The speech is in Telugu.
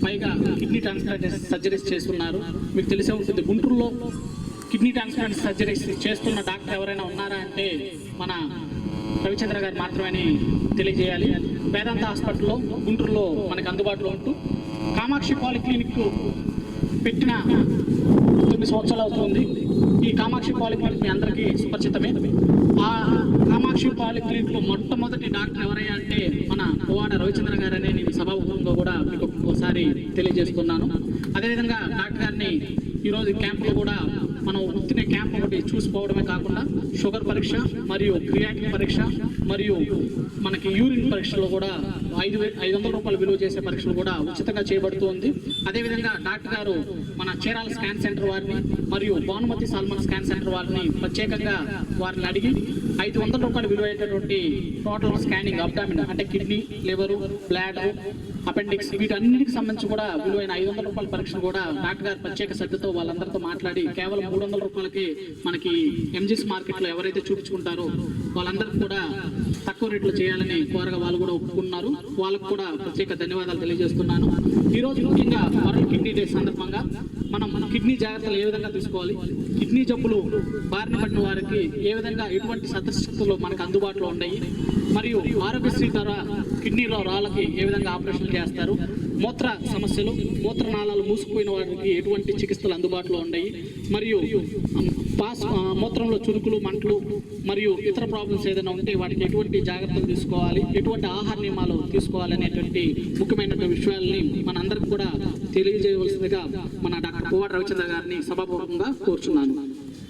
పైగా కిడ్నీ ట్రాన్స్ప్లాంట్ సర్జరీస్ చేస్తున్నారు. మీకు తెలిసే ఉంటుంది, గుంటూరులో కిడ్నీ ట్రాన్స్ప్లాంట్ సర్జరీస్ చేస్తున్న డాక్టర్ ఎవరైనా ఉన్నారా అంటే మన రవిచంద్ర గారు మాత్రమే తెలియజేయాలి. వేదాంత హాస్పిటల్లో గుంటూరులో మనకు అందుబాటులో ఉంటూ కామాక్షి పాలిక్లినిక్ పెట్టిన 9 సంవత్సరాలు అవుతుంది. ఈ కామాక్షి పాలిక్లినిక్ మీ అందరికీ సుపరిచితమే. ఆ కామాక్షి పాలిక్లినిక్లో మొట్టమొదటి డాక్టర్ ఎవరయ్యా అంటే మన పువ్వాడ రవిచంద్ర గారనే నేను సభాముఖంగా కూడా మీకు ఒకసారి తెలియజేస్తున్నాను. అదేవిధంగా డాక్టర్ గారిని ఈరోజు క్యాంపులో కూడా మనం ఉత్తిన క్యాంప్ ఒకటి చూసిపోవడమే కాకుండా షుగర్ పరీక్ష మరియు క్రియాటిన్ పరీక్ష మరియు మనకి యూరిన్ పరీక్షలు కూడా 500 రూపాయలు విలువ చేసే పరీక్షలు కూడా ఉచితంగా చేయబడుతుంది. అదేవిధంగా డాక్టర్ గారు మన చీరాల స్కాన్ సెంటర్ వారిని మరియు భానుమతి సాల్మన్ స్కాన్ సెంటర్ వారిని ప్రత్యేకంగా వారిని అడిగి 500 రూపాయలు విలువైనటువంటి టోటల్ స్కానింగ్ అబ్డామిన్ అంటే కిడ్నీ, లివరు, బ్లాడర్, అపెండిక్స్ వీటన్నిటికి సంబంధించి కూడా విలువైన 500 రూపాయల పరీక్షలు కూడా డాక్టర్ గారు ప్రత్యేక శ్రద్ధతో వాళ్ళందరితో మాట్లాడి కేవలం 300 రూపాయలకి మనకి ఎంజీస్ మార్కెట్లో ఎవరైతే చూపించుకుంటారో వాళ్ళందరికీ కూడా తక్కువ రేట్లు చేయాలని కోరగా వాళ్ళు కూడా ఒప్పుకున్నారు. వాళ్ళకు కూడా ప్రత్యేక ధన్యవాదాలు తెలియజేస్తున్నాను. ఈరోజు ముఖ్యంగా వరల్డ్ కిడ్నీ డే సందర్భంగా మనం కిడ్నీ జాగ్రత్తలు ఏ విధంగా తీసుకోవాలి, కిడ్నీ జబ్బులు బారిన పడిన వారికి ఏ విధంగా ఎటువంటి శస్త్రచికిత్సలు మనకు అందుబాటులో ఉన్నాయి, మరియు ఆరోగ్యశ్రీ ద్వారా కిడ్నీలో రాళ్ళకి ఏ విధంగా ఆపరేషన్ చేస్తారు, మూత్ర సమస్యలు, మూత్రనాళాలు మూసుకుపోయిన వారికి ఎటువంటి చికిత్సలు అందుబాటులో ఉన్నాయి, మరియు మూత్రంలో చురుకులు, మంటలు మరియు ఇతర ప్రాబ్లమ్స్ ఏదైనా ఉంటే వాటికి ఎటువంటి జాగ్రత్తలు తీసుకోవాలి, ఎటువంటి ఆహార నియమాలు తీసుకోవాలి అనేటువంటి ముఖ్యమైనటువంటి విషయాలని మనందరికీ కూడా తెలియజేయవలసిందిగా మన డాక్టర్ పువ్వాడ రవిచంద్ర గారిని సభాపూర్వకంగా కోరుచున్నాను.